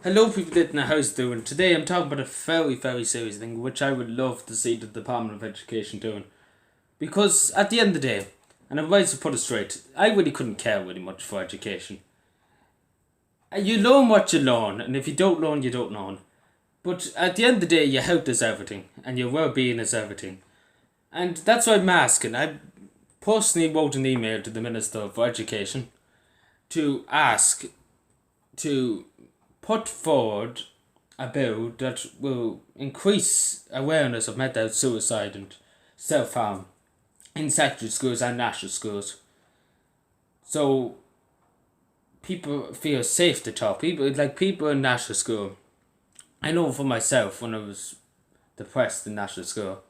Hello people that in the house doing. Today I'm talking about a very serious thing which I would love to see the Department of Education doing. Because at the end of the day, and I'm about to put it straight, I really couldn't care really much for education. You learn what you learn, and if you don't learn, you don't learn. But at the end of the day, your health is everything, and your well-being is everything. And that's why I'm asking. I personally wrote an email to the Minister for Education to ask to put forward a bill that will increase awareness of mental health, suicide and self-harm in secondary schools and national schools. So people feel safe to talk. People in national school. I know for myself when I was depressed in national school,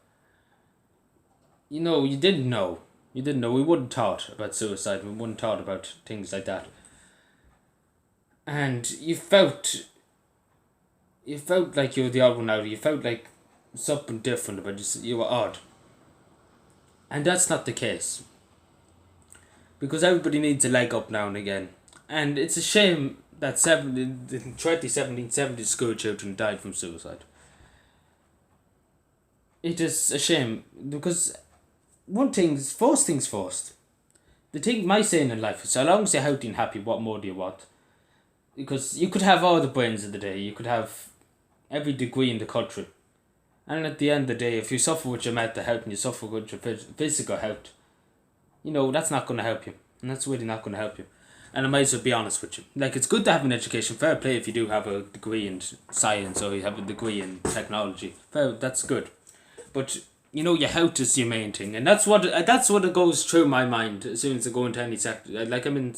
you didn't know. You didn't know. We wouldn't talk about suicide. We wouldn't talk about things like that. And you felt like you were the odd one out. You felt like something different about you. You were odd. And that's not the case. Because everybody needs a leg up now and again. And it's a shame that 70 school children died from suicide. It is a shame because first things first. My saying in life is, so long as you're healthy and happy, what more do you want? Because you could have all the brains of the day, you could have every degree in the country. And at the end of the day, if you suffer with your mental health and you suffer with your physical health, that's not going to help you. And that's really not going to help you. And I might as well be honest with you. It's good to have an education, fair play if you do have a degree in science or you have a degree in technology. That's good. But, your health is your main thing. And that's what it goes through my mind as soon as I go into any sector. I'm in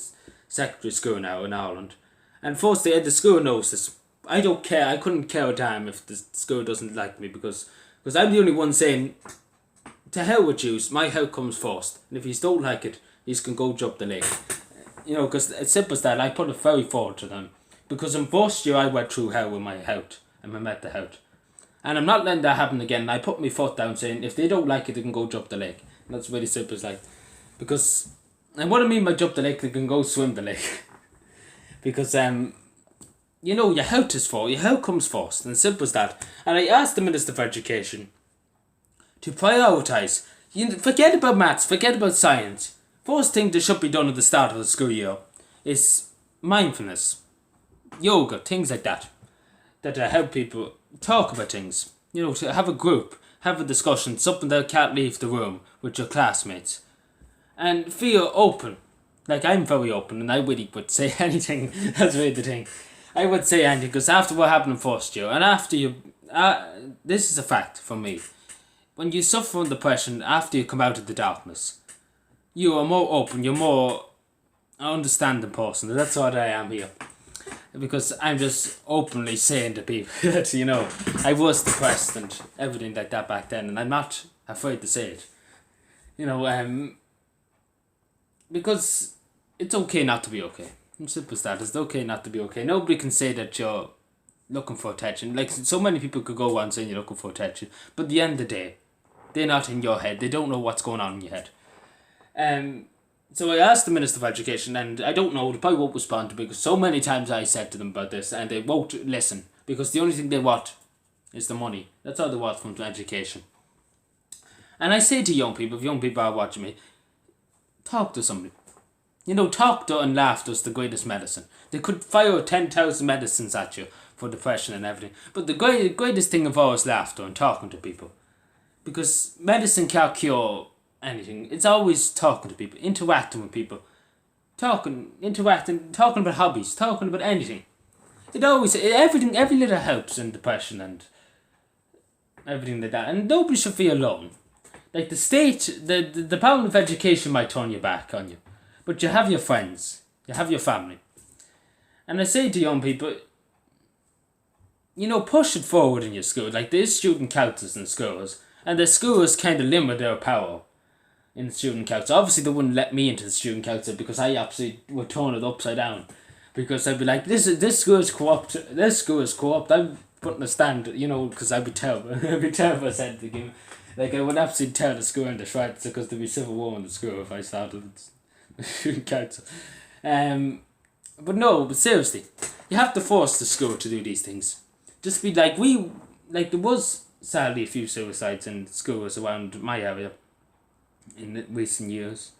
secondary school now in Ireland. And firstly, the school knows this. I don't care. I couldn't care a damn if the school doesn't like me because I'm the only one saying, to hell with you, my health comes first. And if you don't like it, you can go jump the lake. Because it's simple as that. I put it very forward to them. Because in first year, I went through hell with my health and my mental health. And I'm not letting that happen again. I put my foot down saying, if they don't like it, they can go jump the lake. And that's really simple as that. Because, and what I mean by jump the lake, they can go swim the lake. Because, your health is first. Your health comes first. And simple as that. And I asked the Minister for Education to prioritise. Forget about maths. Forget about science. First thing that should be done at the start of the school year is mindfulness, yoga, things like that. That help people talk about things. To have a group, have a discussion, something that can't leave the room with your classmates. And feel open. I'm very open and I really would say anything. That's really the thing. I would say anything because after what happened in first year and after you... this is a fact for me. When you suffer from depression after you come out of the darkness, you are more open, you're more understanding person. That's what I am here. Because I'm just openly saying to people that, I was depressed and everything like that back then and I'm not afraid to say it. Because it's okay not to be okay. It's simple as that. It's okay not to be okay. Nobody can say that you're looking for attention. So many people could go on saying you're looking for attention. But at the end of the day, they're not in your head. They don't know what's going on in your head. So I asked the Minister for Education and I don't know, they probably won't respond to me because so many times I said to them about this and they won't listen. Because the only thing they want is the money. That's all they want from education. And I say to young people, if young people are watching me, talk to somebody. Talk and laughter is the greatest medicine. They could fire 10,000 medicines at you for depression and everything. But the greatest thing of all is laughter and talking to people. Because medicine can't cure anything. It's always talking to people, interacting with people. Talking about hobbies, talking about anything. Every little helps in depression and everything like that. And nobody should feel alone. The state, the Department of Education might turn your back on you. But you have your friends. You have your family. And I say to young people, push it forward in your school. There's student councils in schools. And the schools kind of limit their power in the student council. Obviously, they wouldn't let me into the student council because I absolutely would turn it upside down. Because I'd be like, this school is corrupt. This school is corrupt. I'm putting a stand, because I'd be terrible. I'd be terrible said to give. I would absolutely tear the school into shreds because there'd be civil war in the school if I started the student council. But seriously, You have to force the school to do these things. Just be like, there was sadly a few suicides in schools around my area in recent years.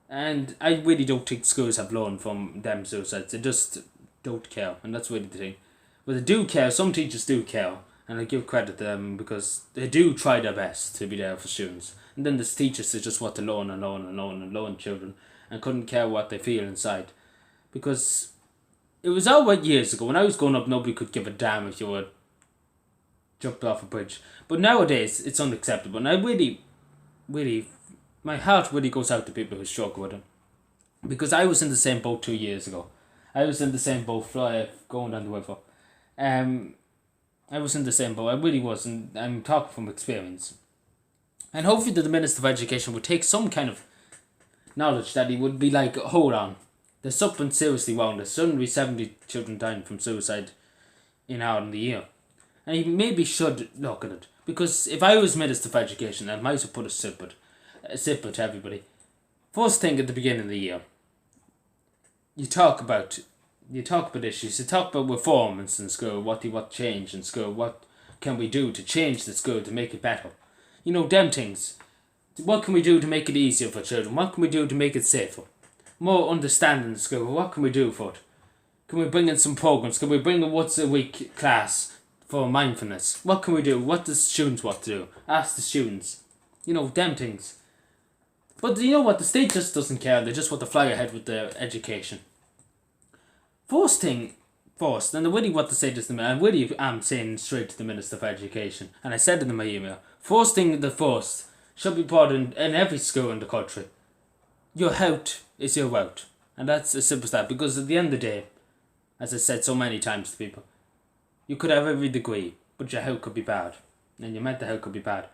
And I really don't think schools have learned from them suicides. They just don't care, and that's really the thing. But they do care, some teachers do care, and I give credit to them because they do try their best to be there for students. And then the teachers they just want to learn and learn and learn and learn children and couldn't care what they feel inside. Because it was all right years ago. When I was growing up, nobody could give a damn if you were jumped off a bridge. But nowadays, it's unacceptable. And I really, my heart really goes out to people who struggle with it. Because I was in the same boat 2 years ago. I was in the same boat going down the river. I was in the same boat. I really was. And I'm talking from experience. And hopefully the Minister of Education would take some kind of knowledge that he would be like, hold on. There's something seriously wrong. There's suddenly 70 children dying from suicide in Ireland a year. And he maybe should look at it. Because if I was Minister of Education, I might have put a sipper to everybody. First thing at the beginning of the year, you talk about issues, you talk about reforms in school, what you want change in school, what can we do to change the school to make it better. You know, them things. What can we do to make it easier for children? What can we do to make it safer? More understanding in school. What can we do for it? Can we bring in some programs? Can we bring a once a week class for mindfulness? What can we do? What does students want to do? Ask the students. You know, them things. But you know what? The state just doesn't care. They just want to fly ahead with their education. First thing first, and I really want to say this to me, I really am saying straight to the Minister of Education, and I said it in my email. First thing the first should be brought in every school in the country. Your health is your wealth. And that's as simple as that. Because at the end of the day, as I said so many times to people, you could have every degree, but your health could be bad. And your mental health could be bad.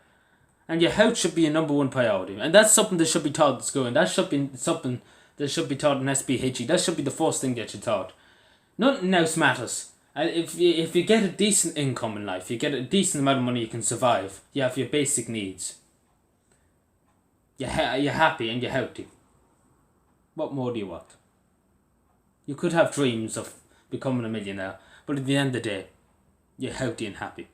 And your health should be your number one priority. And that's something that should be taught at school. And that should be something that should be taught in SPHE. That should be the first thing that you're taught. Nothing else matters. And if you get a decent income in life, you get a decent amount of money you can survive, you have your basic needs. You're happy and you're healthy. What more do you want? You could have dreams of becoming a millionaire, but at the end of the day, you're healthy and happy.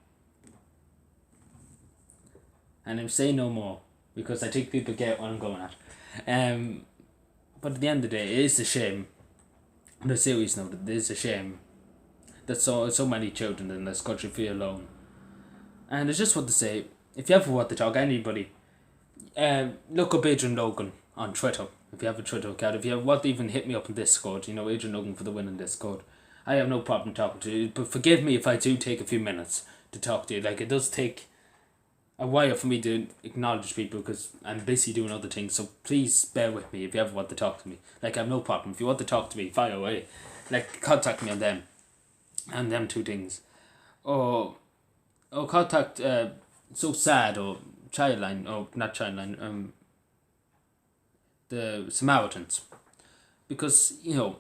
And I'm saying no more, because I think people get what I'm going at. But at the end of the day, it is a shame. On a serious note, it is a shame that so many children in this country feel alone. And I just want to say, if you ever want to talk to anybody, look up Adrian Logan on Twitter. If you have a Twitter account, if you want to even hit me up on Discord, you know, Adrian Logan for the win in Discord. I have no problem talking to you, but forgive me if I do take a few minutes to talk to you. Like, it does take a while for me to acknowledge people because I'm busy doing other things, so please bear with me if you ever want to talk to me. Like, I have no problem. If you want to talk to me, fire away. Like, contact me on them. And them two things. Or contact So Sad or Childline, or not Childline, the Samaritans, because you know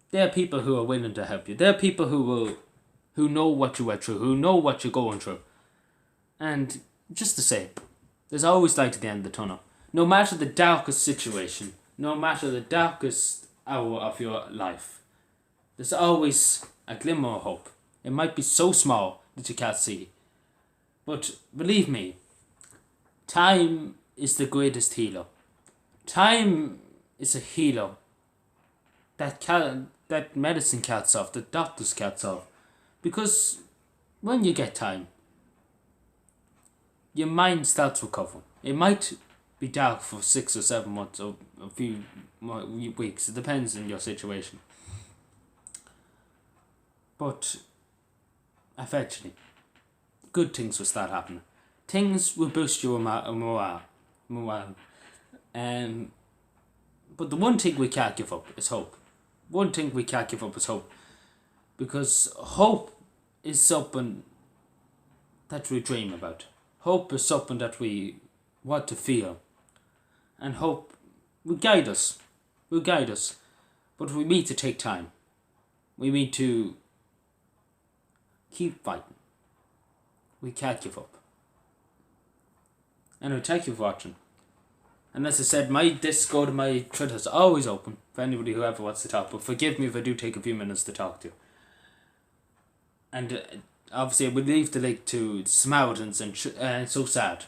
there are people who are willing to help you. There are people who know what you went through, who know what you're going through, and just to say, there's always light at the end of the tunnel. No matter the darkest situation, no matter the darkest hour of your life, there's always a glimmer of hope. It might be so small that you can't see, but believe me, time is the greatest healer. Time is a healer that medicine can't solve, that doctors can't solve. Because when you get time, your mind starts recovering. It might be dark for 6 or 7 months or a few more weeks. It depends on your situation. But eventually, good things will start happening. Things will boost your morale. But the one thing we can't give up is hope. One thing we can't give up is hope. Because hope is something that we dream about. Hope is something that we want to feel. And hope will guide us. But we need to take time. We need to keep fighting. We can't give up. Anyway, thank you for watching. And as I said, my Discord and my Twitter is always open for anybody who ever wants to talk. But forgive me if I do take a few minutes to talk to you. And obviously, we'll leave the link to Samaritans and So Sad.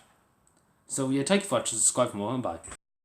So yeah, thank you for watching, subscribe for more, and bye.